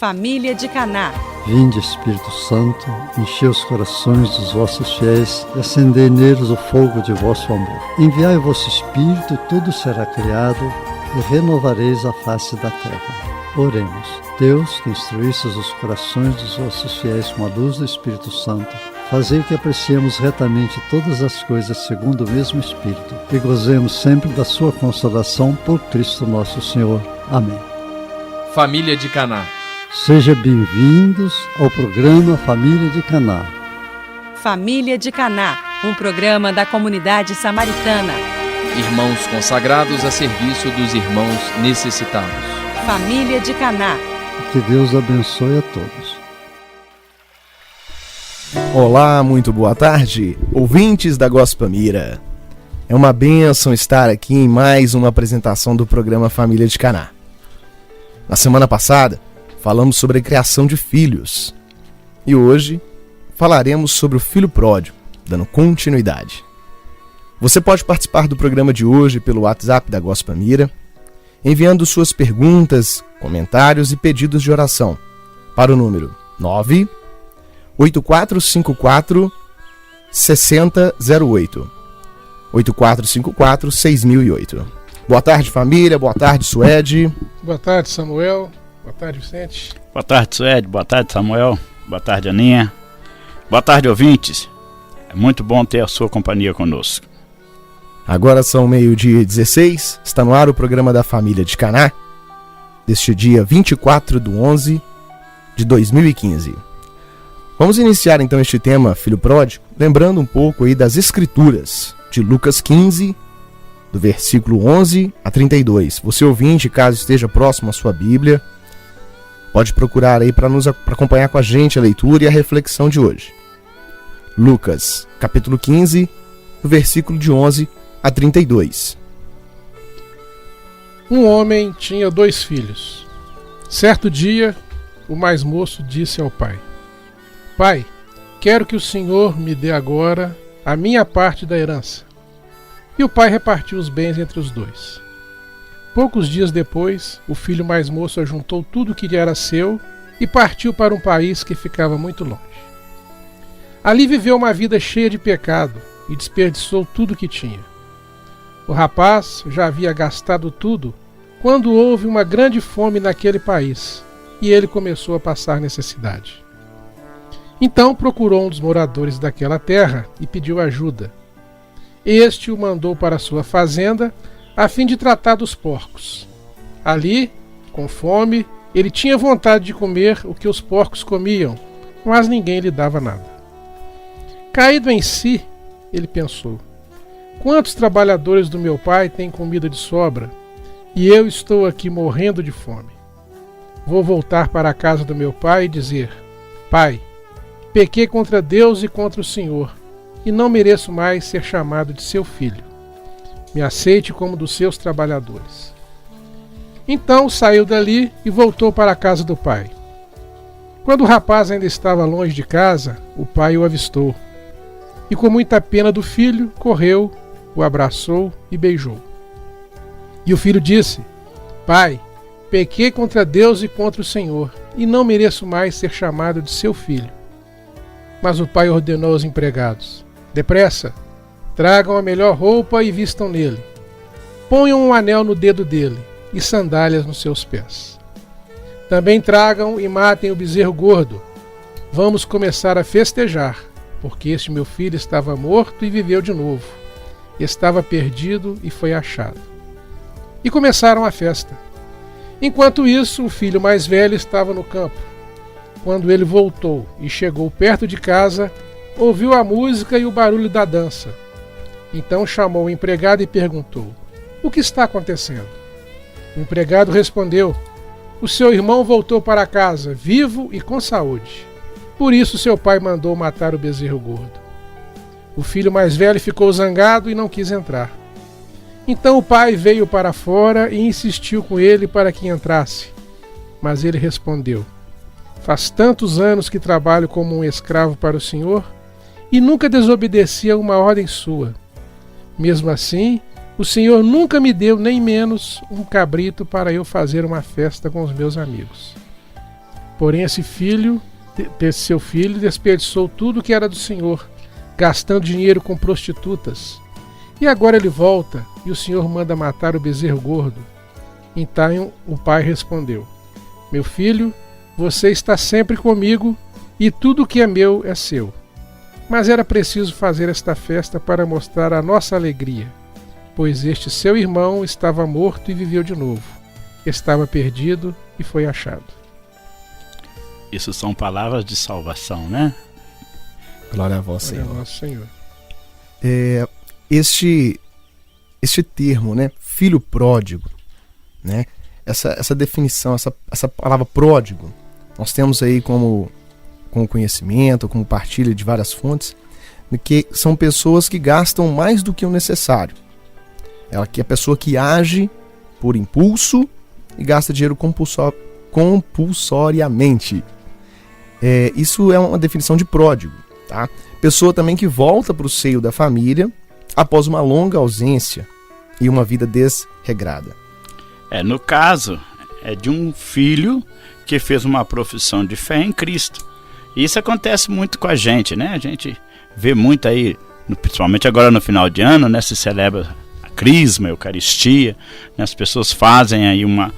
Família de Caná. Vinde, Espírito Santo, enchei os corações dos vossos fiéis e acendei neles o fogo de vosso amor. Enviai o vosso Espírito, tudo será criado, e renovareis a face da terra. Oremos. Deus, que instruístes os corações dos vossos fiéis com a luz do Espírito Santo, fazei que apreciemos retamente todas as coisas segundo o mesmo Espírito e gozemos sempre da sua consolação por Cristo nosso Senhor. Amém. Família de Caná. Sejam bem-vindos ao programa Família de Caná. Família de Caná, um programa da comunidade samaritana. Irmãos consagrados a serviço dos irmãos necessitados. Família de Caná. Que Deus abençoe a todos. Olá, muito boa tarde, ouvintes da Gospel Mira. É uma bênção estar aqui em mais uma apresentação do programa Família de Caná. Na semana passada, falamos sobre a criação de filhos. E hoje, falaremos sobre o filho pródigo, dando continuidade. Você pode participar do programa de hoje pelo WhatsApp da Gospel Mira, enviando suas perguntas, comentários e pedidos de oração para o número 98454-6008. 8454-6008. Boa tarde, família. Boa tarde, Suede. Boa tarde, Samuel. Boa tarde, Vicente. Boa tarde, Suede. Boa tarde, Samuel. Boa tarde, Aninha. Boa tarde, ouvintes. É muito bom ter a sua companhia conosco. Agora são 12h16. Está no ar o programa da Família de Caná, deste dia 24/11/2015. Vamos iniciar então este tema, Filho Pródigo, lembrando um pouco aí das Escrituras, de Lucas 15, do versículo 11 a 32. Você ouvinte, caso esteja próximo à sua Bíblia, pode procurar aí para acompanhar com a gente a leitura e a reflexão de hoje. Lucas, capítulo 15, do versículo de 11 a 32. Um homem tinha 2 filhos. Certo dia, o mais moço disse ao pai: Pai, quero que o Senhor me dê agora a minha parte da herança. E o pai repartiu os bens entre os 2. Poucos dias depois, o filho mais moço ajuntou tudo que lhe era seu e partiu para um país que ficava muito longe. Ali viveu uma vida cheia de pecado e desperdiçou tudo que tinha. O rapaz já havia gastado tudo quando houve uma grande fome naquele país e ele começou a passar necessidade. Então procurou um dos moradores daquela terra e pediu ajuda. Este o mandou para sua fazenda a fim de tratar dos porcos. Ali, com fome, ele tinha vontade de comer o que os porcos comiam, mas ninguém lhe dava nada. Caído em si, ele pensou: quantos trabalhadores do meu pai têm comida de sobra, e eu estou aqui morrendo de fome. Vou voltar para a casa do meu pai e dizer: Pai, pequei contra Deus e contra o Senhor, e não mereço mais ser chamado de seu filho. Me aceite como dos seus trabalhadores. Então saiu dali e voltou para a casa do pai. Quando o rapaz ainda estava longe de casa, o pai o avistou. E com muita pena do filho, correu, o abraçou e beijou. E o filho disse: Pai, pequei contra Deus e contra o Senhor, e não mereço mais ser chamado de seu filho. Mas o pai ordenou aos empregados: Depressa, tragam a melhor roupa e vistam nele. Ponham um anel no dedo dele e sandálias nos seus pés. Também tragam e matem o bezerro gordo. Vamos começar a festejar, porque este meu filho estava morto e viveu de novo. Estava perdido e foi achado. E começaram a festa. Enquanto isso, o filho mais velho estava no campo. Quando ele voltou e chegou perto de casa, ouviu a música e o barulho da dança. Então chamou o empregado e perguntou: O que está acontecendo? O empregado respondeu: O seu irmão voltou para casa, vivo e com saúde. Por isso seu pai mandou matar o bezerro gordo. O filho mais velho ficou zangado e não quis entrar. Então o pai veio para fora e insistiu com ele para que entrasse. Mas ele respondeu: Faz tantos anos que trabalho como um escravo para o Senhor e nunca desobedeci a uma ordem sua. Mesmo assim, o Senhor nunca me deu nem menos um cabrito para eu fazer uma festa com os meus amigos. Porém esse seu filho desperdiçou tudo que era do Senhor, gastando dinheiro com prostitutas. E agora ele volta e o Senhor manda matar o bezerro gordo. Então o pai respondeu: meu filho, você está sempre comigo e tudo que é meu é seu. Mas era preciso fazer esta festa para mostrar a nossa alegria, pois este seu irmão estava morto e viveu de novo. Estava perdido e foi achado. Isso são palavras de salvação, né? Glória a vós, Senhor. Glória a nosso Senhor. Este termo, né? Filho pródigo, né? Essa definição, essa palavra pródigo, nós temos aí como conhecimento, como partilha de várias fontes, que são pessoas que gastam mais do que o necessário. Ela que é a pessoa que age por impulso e gasta dinheiro compulsoriamente. Isso é uma definição de pródigo, tá? Pessoa também que volta para o seio da família após uma longa ausência e uma vida desregrada. No caso, é de um filho que fez uma profissão de fé em Cristo. E isso acontece muito com a gente, né? A gente vê muito aí, principalmente agora no final de ano, né? Se celebra a Crisma, a Eucaristia, né? As pessoas fazem aí uma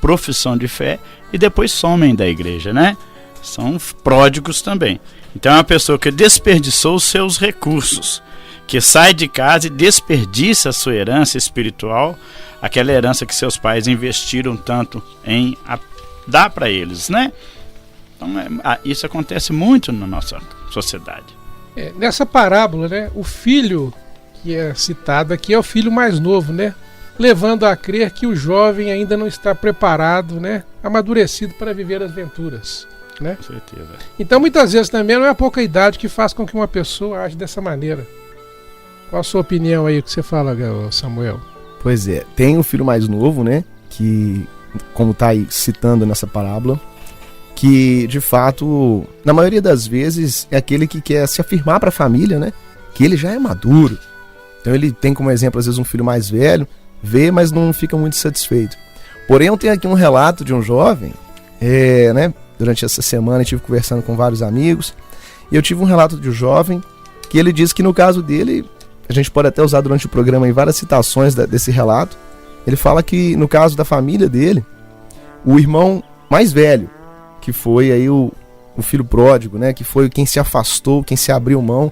profissão de fé e depois somem da igreja, né? São pródigos também. Então é uma pessoa que desperdiçou os seus recursos, que sai de casa e desperdiça a sua herança espiritual, aquela herança que seus pais investiram tanto em dar para eles, né? Então isso acontece muito na nossa sociedade. Nessa parábola, né, o filho que é citado aqui é o filho mais novo, né? Levando a crer que o jovem ainda não está preparado, né, amadurecido para viver as aventuras, né? Com certeza. Então muitas vezes também não é a pouca idade que faz com que uma pessoa age dessa maneira. Qual a sua opinião aí, o que você fala, Samuel? Pois é, tem o filho mais novo, né, que, como está aí citando nessa parábola, que de fato, na maioria das vezes, é aquele que quer se afirmar para a família, né, que ele já é maduro. Então ele tem como exemplo, às vezes, um filho mais velho, vê, mas não fica muito satisfeito. Porém, eu tenho aqui um relato de um jovem, né, durante essa semana eu estive conversando com vários amigos, e eu tive um relato de um jovem que ele disse que no caso dele, a gente pode até usar durante o programa em várias citações desse relato, ele fala que no caso da família dele, o irmão mais velho, que foi aí o filho pródigo, né, que foi quem se afastou, quem se abriu mão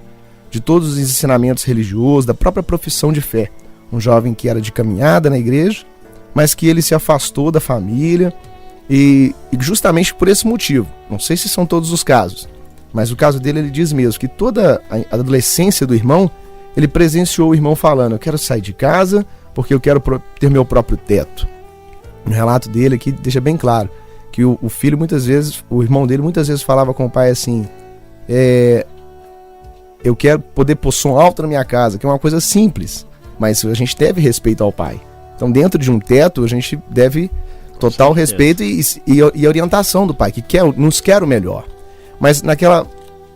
de todos os ensinamentos religiosos, da própria profissão de fé. Um jovem que era de caminhada na igreja, mas que ele se afastou da família e justamente por esse motivo. Não sei se são todos os casos, mas o caso dele, ele diz mesmo que toda a adolescência do irmão, ele presenciou o irmão falando: eu quero sair de casa porque eu quero ter meu próprio teto. No relato dele aqui deixa bem claro que o filho muitas vezes, o irmão dele muitas vezes falava com o pai assim: eu quero poder pôr som alto na minha casa, que é uma coisa simples, mas a gente deve respeito ao pai. Então dentro de um teto a gente deve total respeito e orientação do pai, que nos quer o melhor. Mas naquela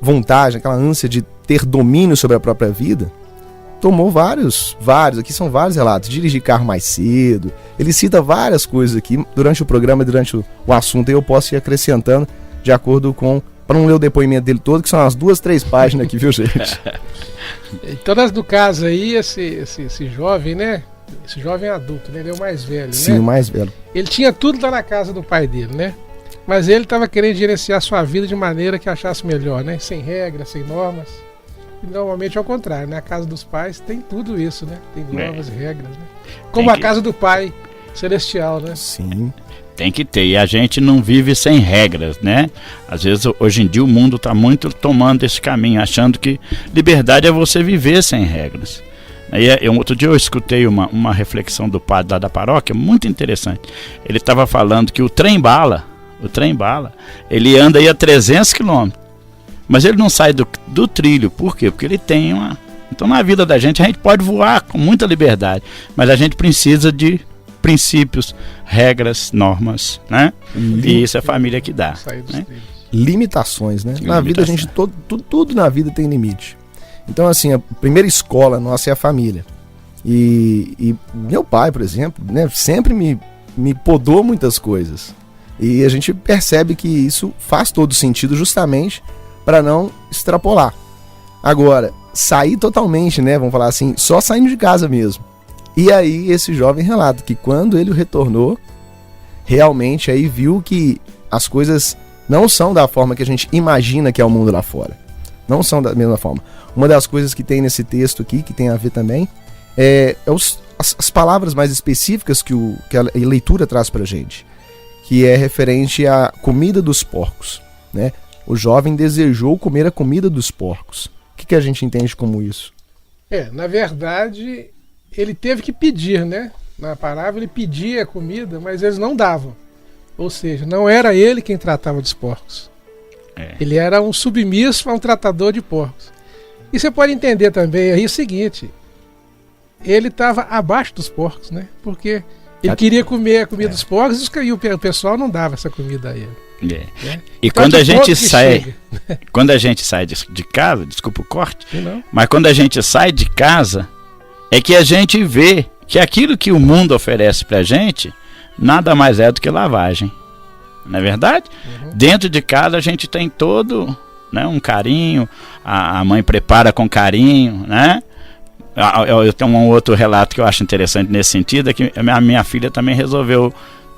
vontade, naquela ânsia de ter domínio sobre a própria vida, tomou vários, aqui são vários relatos, dirigir carro mais cedo, ele cita várias coisas aqui durante o programa, durante o assunto, e eu posso ir acrescentando de acordo com, para não ler o depoimento dele todo, que são umas 2-3 páginas aqui, viu, gente? Então, no caso aí, esse jovem, né, esse jovem adulto, né, ele é o mais velho, Sim, né? o mais velho. Ele tinha tudo lá na casa do pai dele, né? Mas ele estava querendo gerenciar sua vida de maneira que achasse melhor, né? Sem regras, sem normas. E normalmente é ao contrário, né? A casa dos pais tem tudo isso, né? Tem normas e regras, né? Como a casa do pai celestial, né? Sim. Tem que ter, e a gente não vive sem regras, né? Às vezes, hoje em dia, o mundo está muito tomando esse caminho, achando que liberdade é você viver sem regras. Outro dia eu escutei uma reflexão do padre lá da paróquia, muito interessante. Ele estava falando que o trem-bala, ele anda aí a 300 km, mas ele não sai do trilho. Por quê? Porque ele tem uma... Então, na vida da gente, a gente pode voar com muita liberdade, mas a gente precisa de princípios, regras, normas, né? E isso é a família que dá, né? Limitações, né? Na vida a gente, tudo na vida tem limite. Então, assim, a primeira escola nossa é a família. E meu pai, por exemplo, né, sempre me podou muitas coisas. E a gente percebe que isso faz todo sentido justamente para não extrapolar. Agora, sair totalmente, né, vamos falar assim, só saindo de casa mesmo. E aí esse jovem relata que quando ele retornou, realmente aí viu que as coisas não são da forma que a gente imagina que é o mundo lá fora. Não são da mesma forma. Uma das coisas que tem nesse texto aqui, que tem a ver também, as palavras mais específicas que a leitura traz pra gente, que é referente à comida dos porcos, né? O jovem desejou comer a comida dos porcos. O que a gente entende como isso? Na verdade, ele teve que pedir, né? Na parábola ele pedia a comida, mas eles não davam. Ou seja, não era ele quem tratava dos porcos. Ele era um submisso a um tratador de porcos. E você pode entender também aí o seguinte: ele estava abaixo dos porcos, né? Porque ele queria comer a comida dos porcos e o pessoal não dava essa comida a ele. Né? E então, quando a gente sai, quando a gente sai de casa, desculpa o corte, mas quando a gente sai de casa, é que a gente vê que aquilo que o mundo oferece pra gente nada mais é do que lavagem. Não é verdade? Dentro de casa a gente tem todo, né, um carinho, a mãe prepara com carinho, né? Eu tenho um outro relato que eu acho interessante nesse sentido, é que a minha filha também resolveu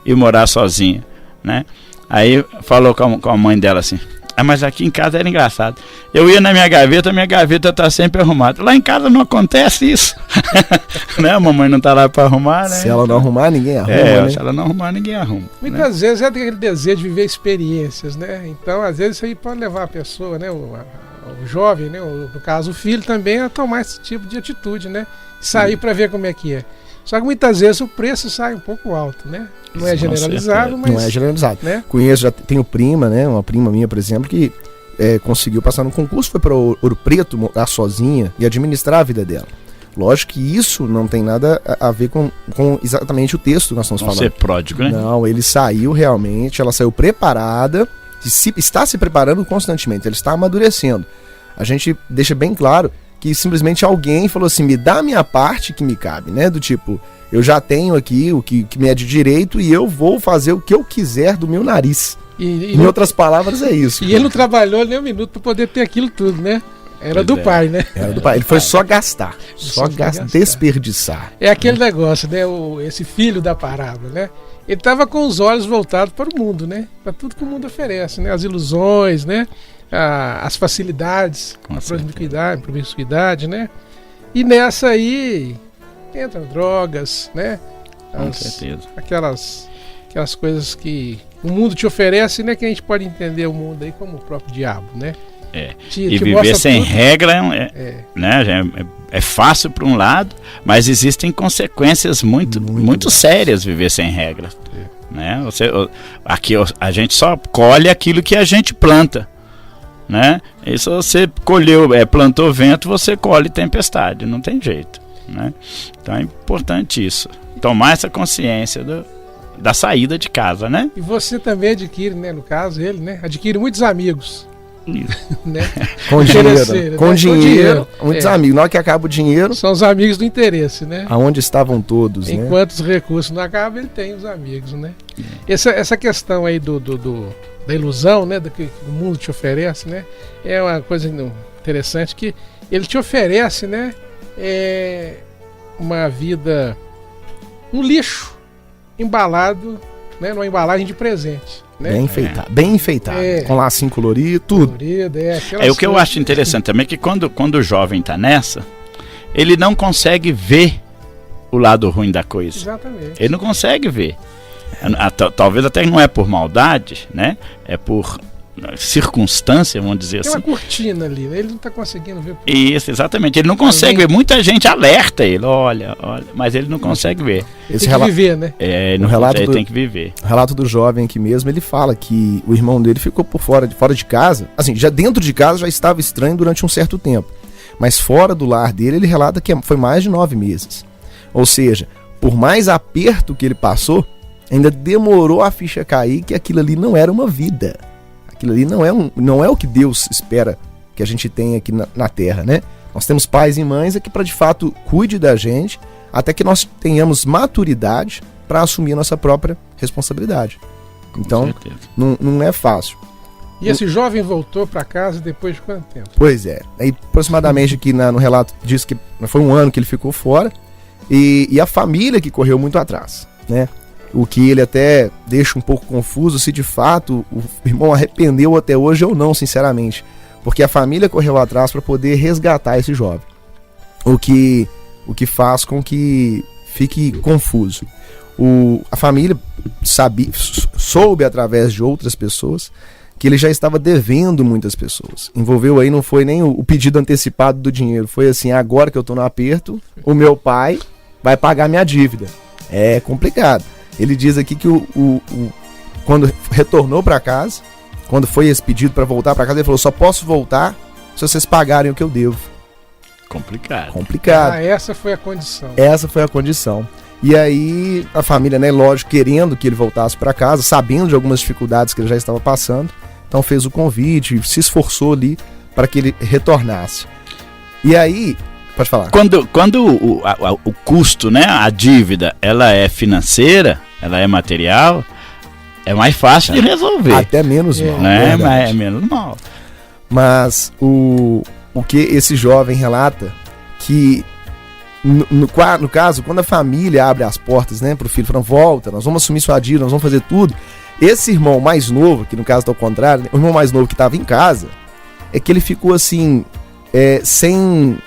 ir morar sozinha, né? Aí falou com a mãe dela assim: mas aqui em casa era engraçado. Eu ia na minha gaveta tá sempre arrumada. Lá em casa não acontece isso. Né? A mamãe não tá lá para arrumar, né? Se ela não arrumar, ninguém arruma, né? Se ela não arrumar, ninguém arruma. Muitas vezes é aquele desejo de viver experiências, né? Então, às vezes, isso aí pode levar a pessoa, né? O jovem, né? No caso, o filho também, a tomar esse tipo de atitude, né? Sair para ver como é que é. Só que muitas vezes o preço sai um pouco alto, né? Não é generalizado, mas... Não é generalizado. Né? Conheço, já tenho prima, né? Uma prima minha, por exemplo, que conseguiu passar no concurso, foi para Ouro Preto, morar sozinha e administrar a vida dela. Lógico que isso não tem nada a ver com exatamente o texto que nós estamos falando. Ser pródigo, né? Não, ele saiu realmente, ela saiu preparada, está se preparando constantemente, ele está amadurecendo. A gente deixa bem claro que simplesmente alguém falou assim: me dá a minha parte que me cabe, né? Do tipo, eu já tenho aqui o que me é de direito e eu vou fazer o que eu quiser do meu nariz. Em outras palavras, é isso. E ele não trabalhou nem um minuto para poder ter aquilo tudo, né? Era do pai, né? Era do pai. Ele foi só gastar. Só gastar, desperdiçar. É aquele negócio, né? Esse filho da parábola, né? Ele estava com os olhos voltados para o mundo, né? Para tudo que o mundo oferece, né? As ilusões, né? As facilidades, a promiscuidade, né? E nessa aí entram drogas, né? Com certeza. Aquelas coisas que o mundo te oferece, né? Que a gente pode entender o mundo aí como o próprio diabo, né? E viver sem regra né? É fácil por um lado, mas existem consequências muito sérias viver sem regra. Né? Aqui a gente só colhe aquilo que a gente planta. Né? E se você plantou vento, você colhe tempestade, não tem jeito, né? Então é importante isso, tomar essa consciência da saída de casa, né? E você também adquire, né? No caso ele, né? Adquire muitos amigos. Né? Com dinheiro, muitos amigos. Na hora que acaba o dinheiro, são os amigos do interesse, né? Aonde estavam todos, enquanto os recursos não acabam, ele tem os amigos, né? Essa questão aí da ilusão, né, do que o mundo te oferece, né, é uma coisa interessante, que ele te oferece, né, uma vida, um lixo embalado, né, numa embalagem de presente, né? Bem enfeitado, com lacinho colorido, tudo. O que eu acho interessante também é que quando o jovem está nessa, ele não consegue ver o lado ruim da coisa. Exatamente. Ele não consegue ver. Talvez até não é por maldade, né? É por circunstância, vamos dizer assim. Tem uma cortina ali, né? Ele não está conseguindo ver. Isso, exatamente. Ele não consegue ver. Muita gente alerta ele, olha, mas ele não consegue ver. Ele tem que viver, né? Ele tem que viver. O relato do jovem aqui mesmo, ele fala que o irmão dele ficou fora de casa. Assim, já dentro de casa já estava estranho durante um certo tempo. Mas fora do lar dele, ele relata que foi mais de 9 meses. Ou seja, por mais aperto que ele passou, ainda demorou a ficha cair que aquilo ali não era uma vida. Aquilo ali não é o que Deus espera que a gente tenha aqui na Terra, né? Nós temos pais e mães que para de fato cuide da gente até que nós tenhamos maturidade para assumir a nossa própria responsabilidade. Então, certeza. não é fácil. E esse jovem voltou para casa depois de quanto tempo? Pois é. Aí, aproximadamente aqui no relato diz que foi 1 ano que ele ficou fora e a família que correu muito atrás, né? O que ele até deixa um pouco confuso se de fato o irmão arrependeu até hoje ou não, sinceramente. Porque a família correu atrás para poder resgatar esse jovem. O que faz com que fique confuso. A família soube através de outras pessoas que ele já estava devendo muitas pessoas. Envolveu aí, não foi nem o pedido antecipado do dinheiro, foi assim, agora que eu tô no aperto, o meu pai vai pagar minha dívida. É complicado. Ele diz aqui que quando retornou para casa, quando foi esse pedido para voltar para casa, ele falou, só posso voltar se vocês pagarem o que eu devo. Complicado. Essa foi a condição. Essa foi a condição. E aí a família, né, lógico, querendo que ele voltasse para casa, sabendo de algumas dificuldades que ele já estava passando, então fez o convite, se esforçou ali para que ele retornasse. E aí, pode falar. Quando o custo, né, a dívida, ela é financeira, ela é material, é mais fácil de resolver. Até menos mal. Né? Mas é menos mal. Mas o que esse jovem relata, que no caso, quando a família abre as portas, né, pro filho, falando, volta, nós vamos assumir sua dívida, nós vamos fazer tudo. Esse irmão mais novo, que no caso tá ao contrário, né, o irmão mais novo que estava em casa, é que ele ficou assim, sem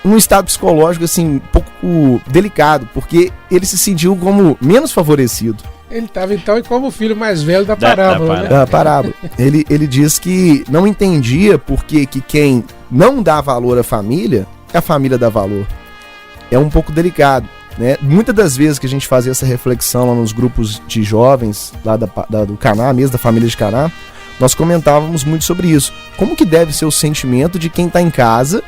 um estado psicológico assim, um pouco delicado, porque ele se sentiu como menos favorecido. Ele estava então como o filho mais velho da parábola, né? Da parábola. Ele diz que não entendia porque que quem não dá valor à família, a família dá valor. É um pouco delicado, né? Muitas das vezes que a gente fazia essa reflexão lá nos grupos de jovens lá do Caná, mesmo da família de Caná, nós comentávamos muito sobre isso. Como que deve ser o sentimento de quem está em casa,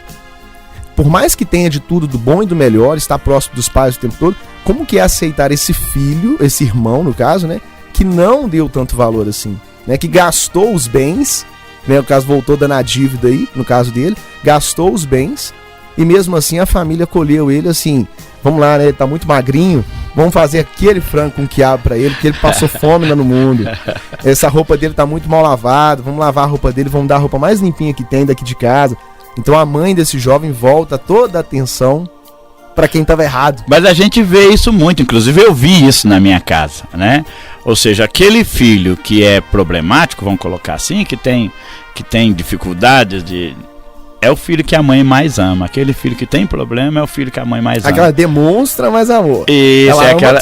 por mais que tenha de tudo, do bom e do melhor, está próximo dos pais o tempo todo, como que é aceitar esse filho, esse irmão no caso, né, que não deu tanto valor assim, né, que gastou os bens, né, no caso voltou dando a dívida aí, no caso dele, gastou os bens, e mesmo assim a família acolheu ele assim, vamos lá, né, ele tá muito magrinho, vamos fazer aquele frango com quiabo pra ele, porque ele passou fome lá no mundo, essa roupa dele tá muito mal lavada, vamos lavar a roupa dele, vamos dar a roupa mais limpinha que tem daqui de casa. Então a mãe desse jovem volta toda a atenção para quem estava errado. Mas a gente vê isso muito, inclusive eu vi isso na minha casa, né? Ou seja, aquele filho que é problemático, vamos colocar assim, que tem dificuldades é o filho que a mãe mais ama. Aquele filho que tem problema é o filho que a mãe mais ama. Aquela demonstra mais amor. Isso, ela é aquela.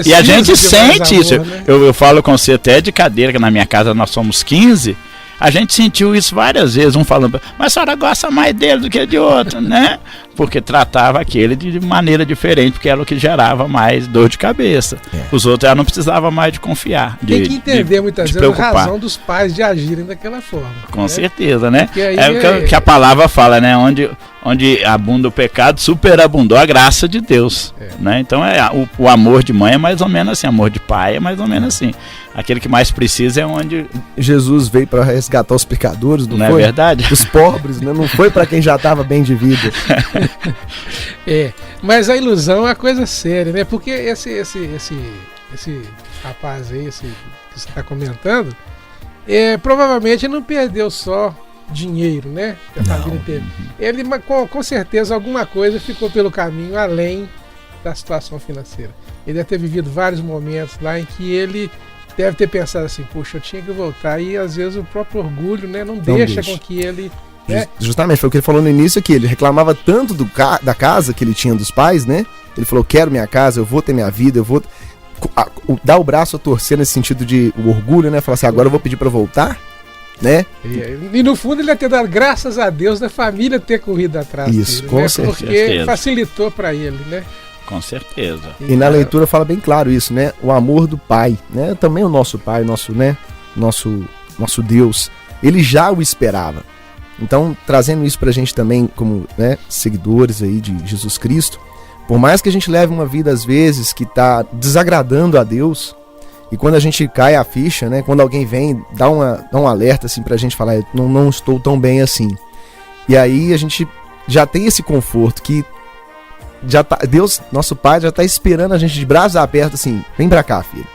E a gente sente amor, isso. Né? Eu falo com você até de cadeira, que na minha casa nós somos 15. A gente sentiu isso várias vezes, um falando, mas a senhora gosta mais dele do que de outro, né? Porque tratava aquele de maneira diferente, porque era o que gerava mais dor de cabeça. Os outros já não precisavam mais de confiar. Tem que entender muitas vezes a razão dos pais de agirem daquela forma. Com certeza, né? É o que a palavra fala, né? Onde abunda o pecado, superabundou a graça de Deus. Né? Então o amor de mãe é mais ou menos assim, amor de pai é mais ou menos assim. Aquele que mais precisa é onde Jesus veio para resgatar os pecadores, não foi? Não é verdade? Os pobres, né? Não foi para quem já estava bem de vida. Mas a ilusão é uma coisa séria, né? Porque esse rapaz aí, esse que você está comentando, provavelmente não perdeu só dinheiro, né? Que a família teve. Ele, com certeza, alguma coisa ficou pelo caminho além da situação financeira. Ele deve ter vivido vários momentos lá em que ele deve ter pensado assim, puxa, eu tinha que voltar, e às vezes o próprio orgulho, né, não deixa com que ele... Né? Justamente, foi o que ele falou no início aqui, ele reclamava tanto da casa que ele tinha dos pais, né? Ele falou, quero minha casa, eu vou ter minha vida, eu vou dar o braço a torcer nesse sentido de o orgulho, né? Falar assim, agora eu vou pedir pra voltar, né? E no fundo ele ia ter dado graças a Deus da família ter corrido atrás dele, com certeza. Porque facilitou pra ele, né? Com certeza. E na leitura fala bem claro isso, né? O amor do Pai, né? Também o nosso Pai, nosso Deus, ele já o esperava. Então, trazendo isso pra gente também como, né, seguidores aí de Jesus Cristo, por mais que a gente leve uma vida às vezes que tá desagradando a Deus, e quando a gente cai a ficha, né? Quando alguém vem, dá um alerta assim pra gente falar, não estou tão bem assim. E aí a gente já tem esse conforto que já tá, Deus, nosso Pai, já tá esperando a gente de braços abertos assim, vem pra cá, filho.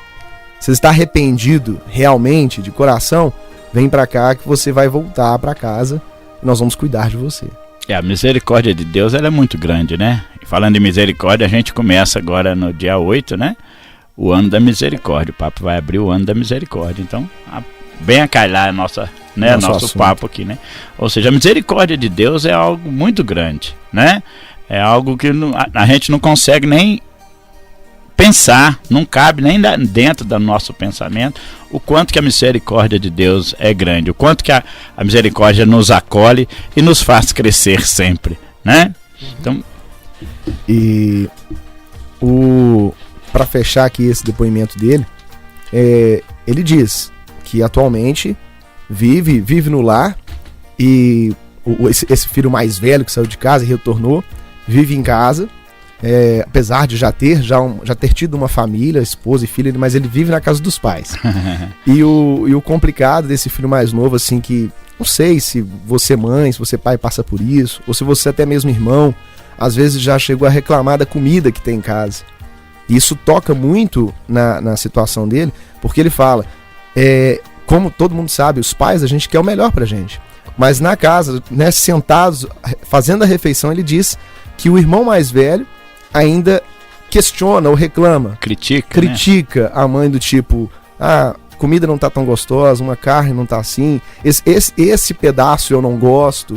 você está arrependido realmente, de coração, vem pra cá que você vai voltar pra casa e nós vamos cuidar de você. A misericórdia de Deus, ela é muito grande, né? E falando de misericórdia, a gente começa agora no dia 8, né? O ano da misericórdia. O Papa vai abrir o ano da misericórdia. Então, bem a calhar nosso papo aqui, né? Ou seja, a misericórdia de Deus é algo muito grande, né? É algo que a gente não consegue nem pensar, não cabe nem dentro do nosso pensamento o quanto que a misericórdia de Deus é grande, o quanto que a misericórdia nos acolhe e nos faz crescer sempre, né? Então, e para fechar aqui esse depoimento dele, ele diz que atualmente vive no lar e esse filho mais velho que saiu de casa e retornou, vive em casa. Apesar de já ter tido uma família, esposa e filha, mas ele vive na casa dos pais. e o complicado desse filho mais novo, assim, que não sei se você mãe, se você pai passa por isso, ou se você até mesmo irmão, às vezes já chegou a reclamar da comida que tem em casa. E isso toca muito na situação dele, porque ele fala, como todo mundo sabe, os pais, a gente quer o melhor pra gente. Mas na casa, né, sentados, fazendo a refeição, ele diz que o irmão mais velho ainda questiona ou reclama. Critica, né? A mãe do tipo, comida não tá tão gostosa, uma carne não tá assim, esse pedaço eu não gosto.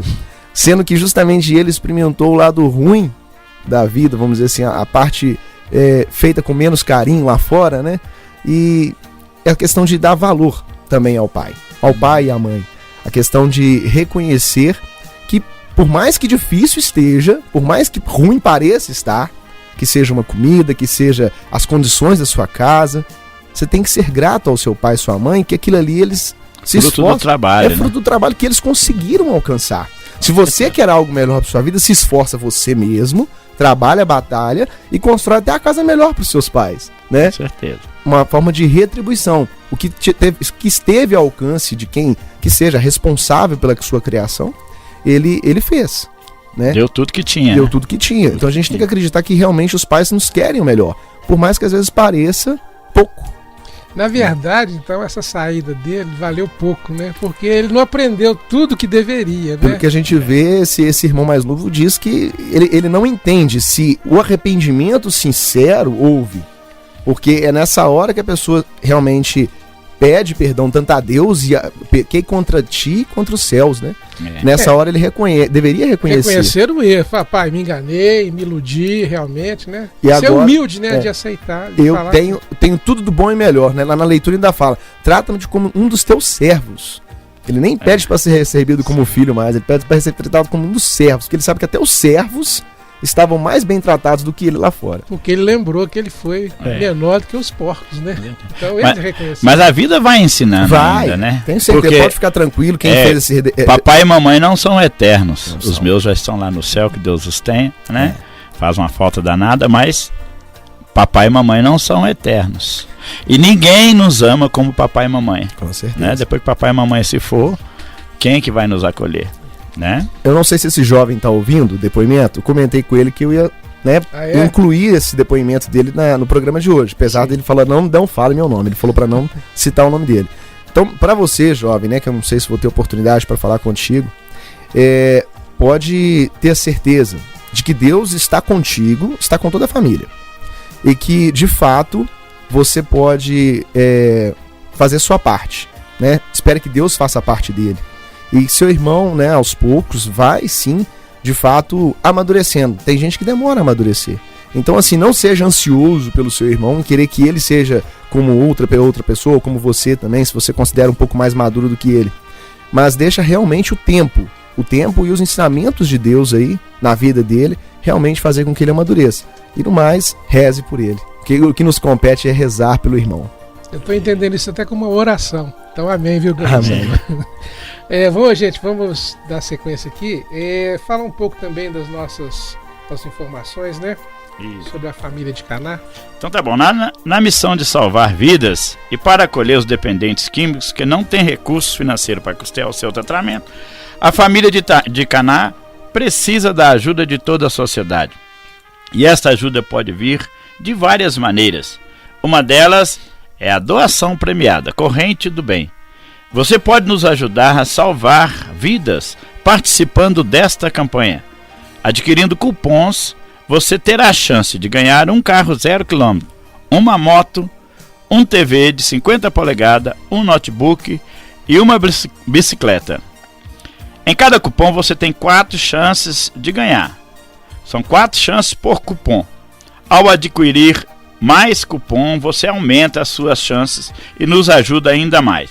Sendo que justamente ele experimentou o lado ruim da vida, vamos dizer assim, a parte feita com menos carinho lá fora, né? E é a questão de dar valor também ao pai e à mãe. A questão de reconhecer que por mais que difícil esteja, por mais que ruim pareça estar, que seja uma comida, que seja as condições da sua casa, você tem que ser grato ao seu pai e sua mãe, que aquilo ali eles se esforçam. Fruto do trabalho, fruto do trabalho que eles conseguiram alcançar. Se você quer algo melhor para sua vida, se esforça você mesmo, trabalha, batalha e constrói até a casa melhor para os seus pais, né? Com certeza. Uma forma de retribuição. O que esteve ao alcance de quem que seja responsável pela sua criação, ele fez. Né? Deu tudo que tinha. Então a gente tem que acreditar que realmente os pais nos querem o melhor. Por mais que às vezes pareça pouco. Na verdade, então, essa saída dele valeu pouco, né? Porque ele não aprendeu tudo que deveria, né? Pelo que a gente vê, esse irmão mais novo diz que ele não entende se o arrependimento sincero houve. Porque é nessa hora que a pessoa realmente pede perdão tanto a Deus e pequei contra ti e contra os céus, né? Nessa hora ele deveria reconhecer. Reconhecer o erro. Falar, pai, me enganei, me iludi, realmente, né? E ser agora, humilde, né? De aceitar. De eu tenho tudo do bom e melhor, né? Lá na leitura ainda fala, trata-me como um dos teus servos. Ele nem pede para ser recebido como filho mais, ele pede para ser tratado como um dos servos, porque ele sabe que até os servos estavam mais bem tratados do que ele lá fora. Porque ele lembrou que ele foi menor do que os porcos, né? Então ele reconheceu. Mas a vida vai ensinando ainda, né? Tem certeza, porque pode ficar tranquilo, quem fez esse... Papai e mamãe não são eternos. Os meus já estão lá no céu, que Deus os tenha, né? Faz uma falta danada, mas papai e mamãe não são eternos. E ninguém nos ama como papai e mamãe. Com certeza. Né? Depois que papai e mamãe se for, quem é que vai nos acolher? Né? Eu não sei se esse jovem está ouvindo o depoimento. Eu comentei com ele que eu ia incluir esse depoimento dele no programa de hoje. Apesar dele falar, não fale meu nome. Ele falou para não citar o nome dele. Então, para você, jovem, né, que eu não sei se vou ter oportunidade para falar contigo, pode ter a certeza de que Deus está contigo, está com toda a família. E que, de fato, você pode fazer sua parte. Né? Espere que Deus faça a parte dele. E seu irmão, né, aos poucos, vai sim, de fato, amadurecendo. Tem gente que demora a amadurecer. Então, assim, não seja ansioso pelo seu irmão, querer que ele seja como outra pessoa, ou como você também, se você considera um pouco mais maduro do que ele. Mas deixa realmente o tempo e os ensinamentos de Deus aí, na vida dele, realmente fazer com que ele amadureça. E no mais, reze por ele. Porque o que nos compete é rezar pelo irmão. Eu estou entendendo isso até como uma oração. Então, amém, viu, Deus? Amém. Vamos dar sequência aqui. Fala um pouco também das nossas informações, né? Isso. Sobre a família de Caná. Então tá bom. Na missão de salvar vidas e para acolher os dependentes químicos que não têm recursos financeiros para custear o seu tratamento, a família de Caná precisa da ajuda de toda a sociedade. E esta ajuda pode vir de várias maneiras. Uma delas É a doação premiada, Corrente do Bem. Você pode nos ajudar a salvar vidas participando desta campanha. Adquirindo cupons, você terá a chance de ganhar um carro 0 km, uma moto, um TV de 50 polegadas, um notebook e uma bicicleta. Em cada cupom você tem 4 chances de ganhar. São 4 chances por cupom. Ao adquirir mais cupom, você aumenta as suas chances e nos ajuda ainda mais.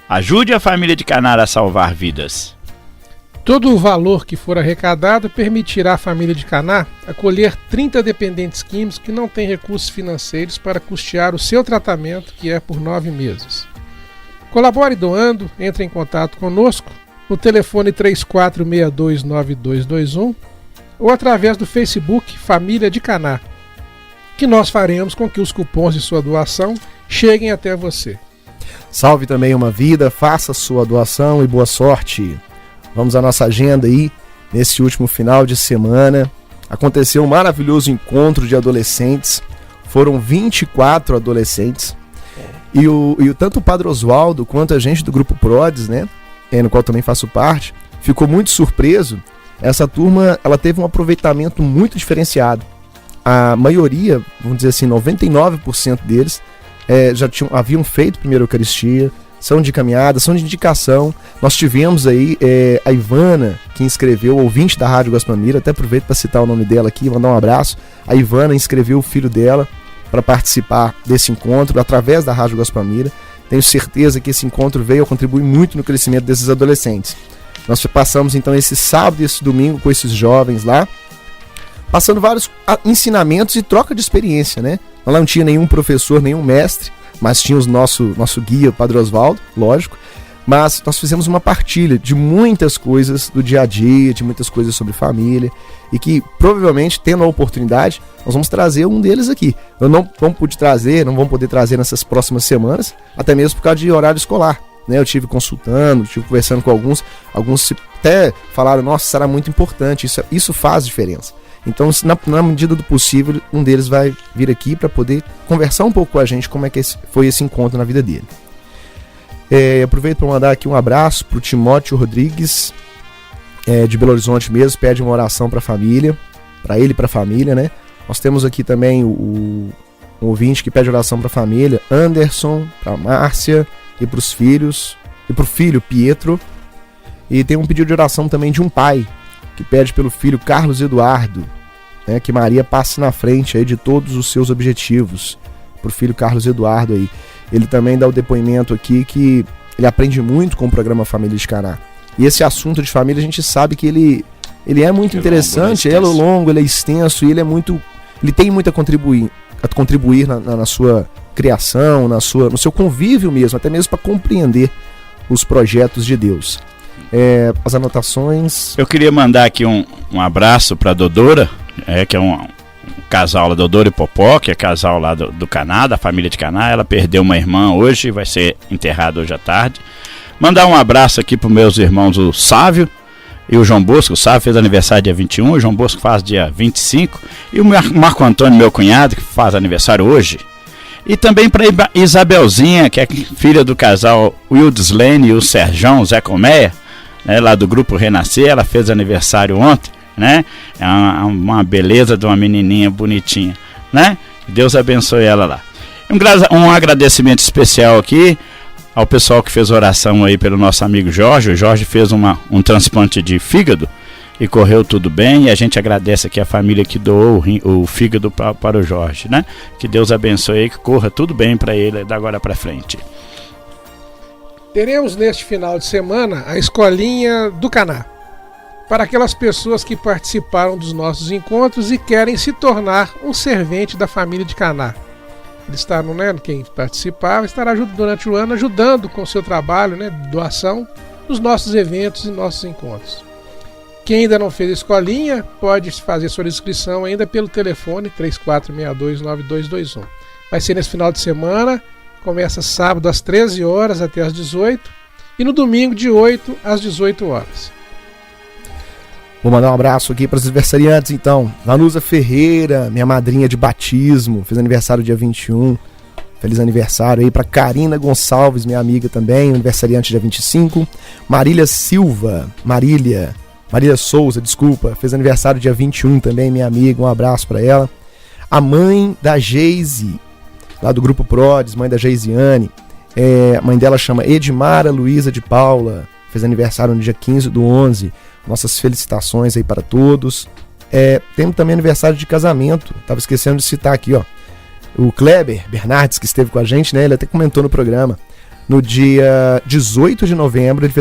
Ajude a família de Caná a salvar vidas. Todo o valor que for arrecadado permitirá à família de Caná acolher 30 dependentes químicos que não têm recursos financeiros para custear o seu tratamento, que é por 9 meses. Colabore doando, entre em contato conosco no telefone 34629221 ou através do Facebook Família de Caná, que nós faremos com que os cupons de sua doação cheguem até você. Salve também uma vida, faça sua doação e boa sorte. Vamos à nossa agenda aí. Nesse último final de semana aconteceu um maravilhoso encontro de adolescentes. Foram 24 adolescentes. E tanto o Padre Oswaldo quanto a gente do Grupo Prodes, né, no qual também faço parte, ficou muito surpreso. Essa turma, ela teve um aproveitamento muito diferenciado. A maioria, vamos dizer assim, 99% deles já haviam feito a primeira Eucaristia, são de caminhada, são de indicação. Nós tivemos aí a Ivana, que inscreveu, ouvinte da Rádio Guaspamira, até aproveito para citar o nome dela aqui, mandar um abraço. A Ivana inscreveu o filho dela para participar desse encontro através da Rádio Guaspamira. Tenho certeza que esse encontro veio a contribuir muito no crescimento desses adolescentes. Nós passamos então esse sábado e esse domingo com esses jovens lá, passando vários ensinamentos e troca de experiência, né? Lá não tinha nenhum professor, nenhum mestre, mas tinha o nosso guia, o Padre Oswaldo, lógico. Mas nós fizemos uma partilha de muitas coisas do dia a dia, de muitas coisas sobre família, e que provavelmente, tendo a oportunidade, nós vamos trazer um deles aqui. Eu não vamos poder trazer nessas próximas semanas, até mesmo por causa de horário escolar, né? Eu tive consultando, tive conversando com alguns até falaram, nossa, será muito importante, isso faz diferença. Então, na medida do possível, um deles vai vir aqui para poder conversar um pouco com a gente como é que foi esse encontro na vida dele. Aproveito para mandar aqui um abraço para o Timóteo Rodrigues, de Belo Horizonte mesmo, pede uma oração para a família, para ele e para a família, né? Nós temos aqui também um ouvinte que pede oração para a família, Anderson, para a Márcia e para os filhos, e para o filho Pietro. E tem um pedido de oração também de um pai, que pede pelo filho Carlos Eduardo, né, que Maria passe na frente aí de todos os seus objetivos, pro filho Carlos Eduardo aí. Ele também dá o depoimento aqui que ele aprende muito com o programa Família de Caná. E esse assunto de família a gente sabe que ele é muito interessante, ele é longo, ele é extenso e ele tem muito a contribuir na sua criação, no seu convívio mesmo, até mesmo para compreender os projetos de Deus. As anotações. Eu queria mandar aqui um abraço para a Dodora, que é um casal lá, Dodora e Popó, que é casal lá do Caná, da família de Caná. Ela perdeu uma irmã hoje, vai ser enterrada hoje à tarde. Mandar um abraço aqui para os meus irmãos, o Sávio e o João Bosco. O Sávio fez aniversário dia 21, o João Bosco faz dia 25. E o Marco Antônio, meu cunhado, que faz aniversário hoje. E também para Isabelzinha, que é filha do casal Wildeslene e o Serjão Zé Colmeia, né, lá do Grupo Renascer. Ela fez aniversário ontem, né? É uma beleza de uma menininha bonitinha, né? Deus abençoe ela lá. Um agradecimento especial aqui ao pessoal que fez oração aí pelo nosso amigo Jorge. O Jorge fez um transplante de fígado e correu tudo bem, e a gente agradece aqui a família que doou o fígado para o Jorge, né? Que Deus abençoe e que corra tudo bem para ele da agora para frente. Teremos neste final de semana a Escolinha do Caná, para aquelas pessoas que participaram dos nossos encontros e querem se tornar um servente da família de Caná. Eles estarão, né, quem participar estará durante o ano ajudando com o seu trabalho, né, de doação nos nossos eventos e nossos encontros. Quem ainda não fez a escolinha pode fazer sua inscrição ainda pelo telefone 34629221. Vai ser nesse final de semana. Começa sábado às 13 horas até às 18 e no domingo de 8 às 18 horas. Vou mandar um abraço aqui para os aniversariantes então. Vanusa Ferreira, minha madrinha de batismo, fez aniversário dia 21. Feliz aniversário aí para Karina Gonçalves, minha amiga também, aniversariante dia 25. Marília Souza, desculpa, fez aniversário dia 21 também, minha amiga, um abraço para ela. A mãe da Geise, lá do Grupo Prodes, mãe da Geisiane, a mãe dela chama Edmara Luiza de Paula, fez aniversário no dia 15/11. Nossas felicitações aí para todos. Temos também aniversário de casamento, tava esquecendo de citar aqui, ó. O Kleber Bernardes, que esteve com a gente, né? Ele até comentou no programa. No dia 18 de novembro, eles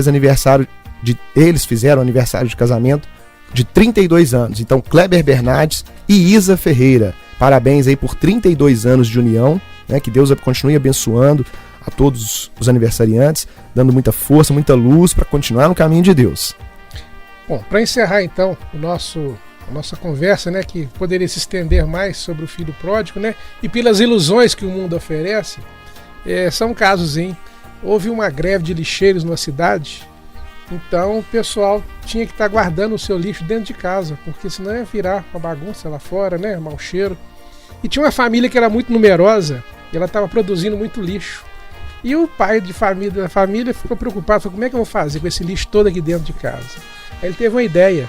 fizeram aniversário de casamento de 32 anos. Então, Kleber Bernardes e Isa Ferreira, parabéns aí por 32 anos de união, né? Que Deus continue abençoando a todos os aniversariantes, dando muita força, muita luz para continuar no caminho de Deus. Bom, para encerrar então a nossa conversa, né, que poderia se estender mais sobre o filho pródigo, né, e pelas ilusões que o mundo oferece, são casos, hein? Houve uma greve de lixeiros numa cidade, então o pessoal tinha que estar guardando o seu lixo dentro de casa, porque senão ia virar uma bagunça lá fora, né, mau cheiro. E tinha uma família que era muito numerosa, e ela estava produzindo muito lixo. E o pai da família ficou preocupado, falou, como é que eu vou fazer com esse lixo todo aqui dentro de casa? Aí ele teve uma ideia,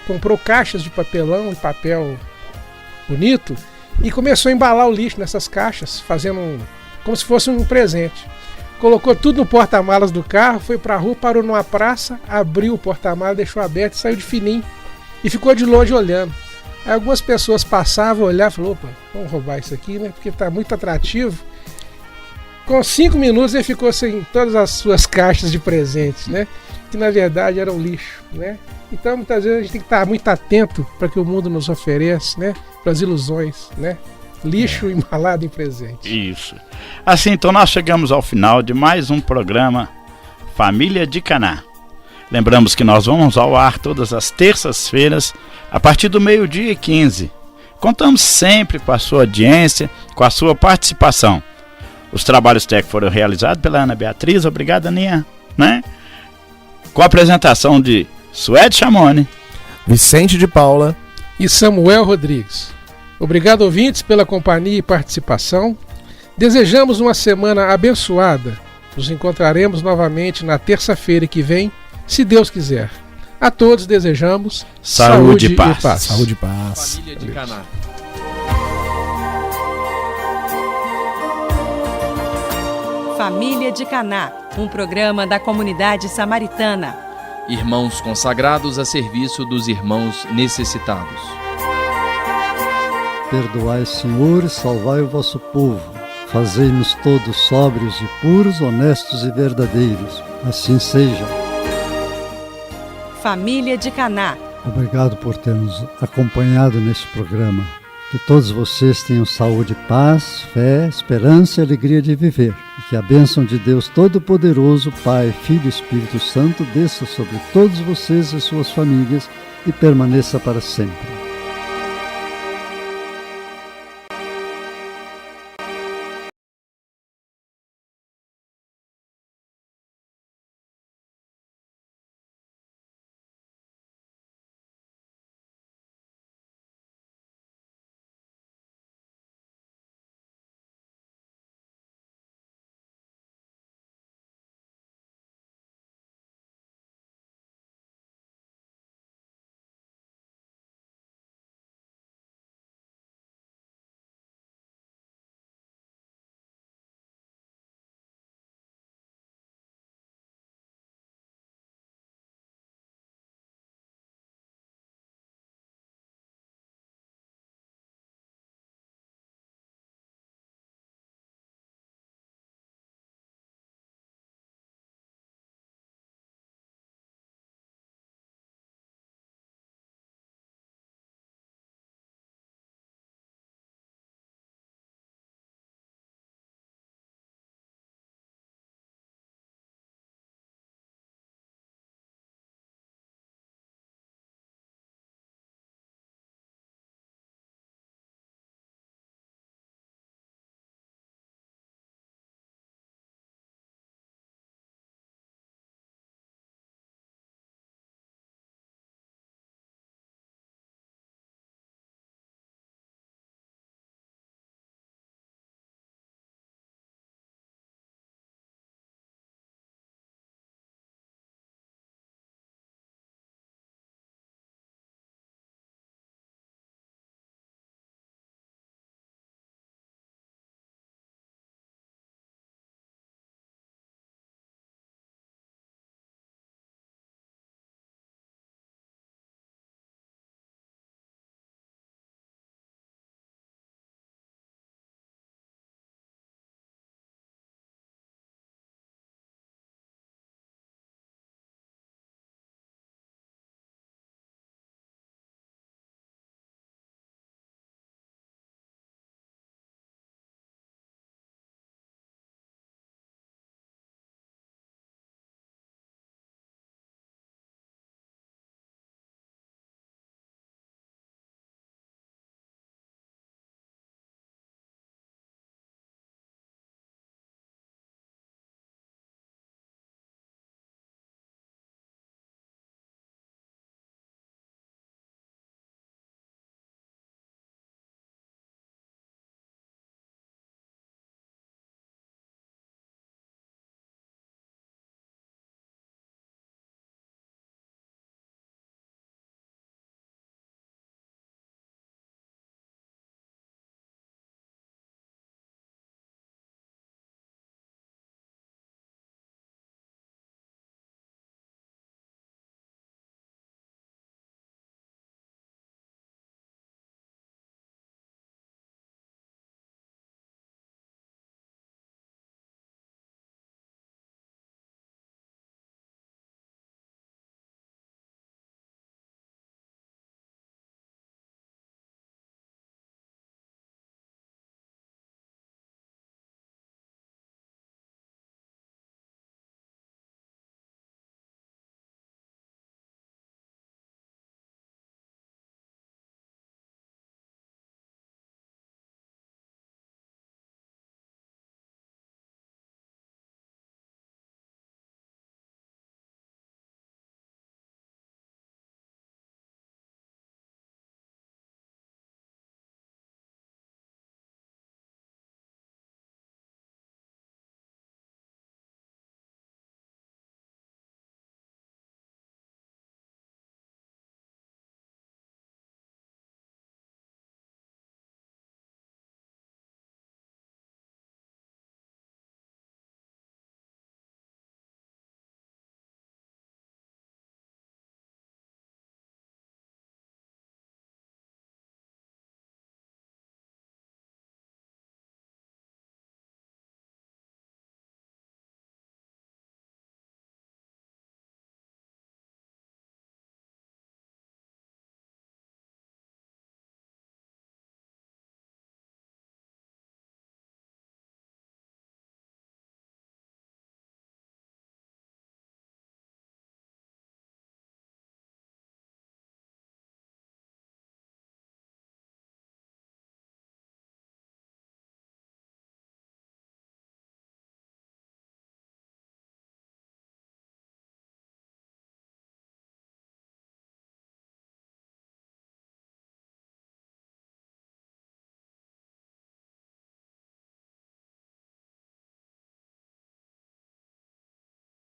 comprou caixas de papelão e papel bonito e começou a embalar o lixo nessas caixas, fazendo como se fosse um presente. Colocou tudo no porta-malas do carro, foi pra rua, parou numa praça, abriu o porta-malas, deixou aberto e saiu de fininho. E ficou de longe olhando. Aí algumas pessoas passavam, olhavam e falaram, opa, vamos roubar isso aqui, né? Porque tá muito atrativo. Com 5 minutos ele ficou sem todas as suas caixas de presentes, né? Que na verdade eram lixo, né? Então muitas vezes a gente tem que estar muito atento para que o mundo nos oferece, né? Para as ilusões, né? Lixo embalado em presente. Isso. Assim, então nós chegamos ao final de mais um programa Família de Caná. Lembramos que nós vamos ao ar todas as terças-feiras a partir do 12h15. Contamos sempre com a sua audiência, com a sua participação. Os trabalhos técnicos foram realizados pela Ana Beatriz, obrigado, Aninha, né? Com a apresentação de Suede Chamone, Vicente de Paula e Samuel Rodrigues. Obrigado, ouvintes, pela companhia e participação. Desejamos uma semana abençoada. Nos encontraremos novamente na terça-feira que vem, se Deus quiser. A todos desejamos saúde e paz. Saúde e paz. Família de Caná. Família de Caná, um programa da comunidade samaritana. Irmãos consagrados a serviço dos irmãos necessitados. Perdoai, Senhor, e salvai o vosso povo. Fazei-nos todos sóbrios e puros, honestos e verdadeiros. Assim seja. Família de Caná. Obrigado por ter nos acompanhado neste programa. Que todos vocês tenham saúde, paz, fé, esperança e alegria de viver. E que a bênção de Deus Todo-Poderoso, Pai, Filho e Espírito Santo, desça sobre todos vocês e suas famílias e permaneça para sempre.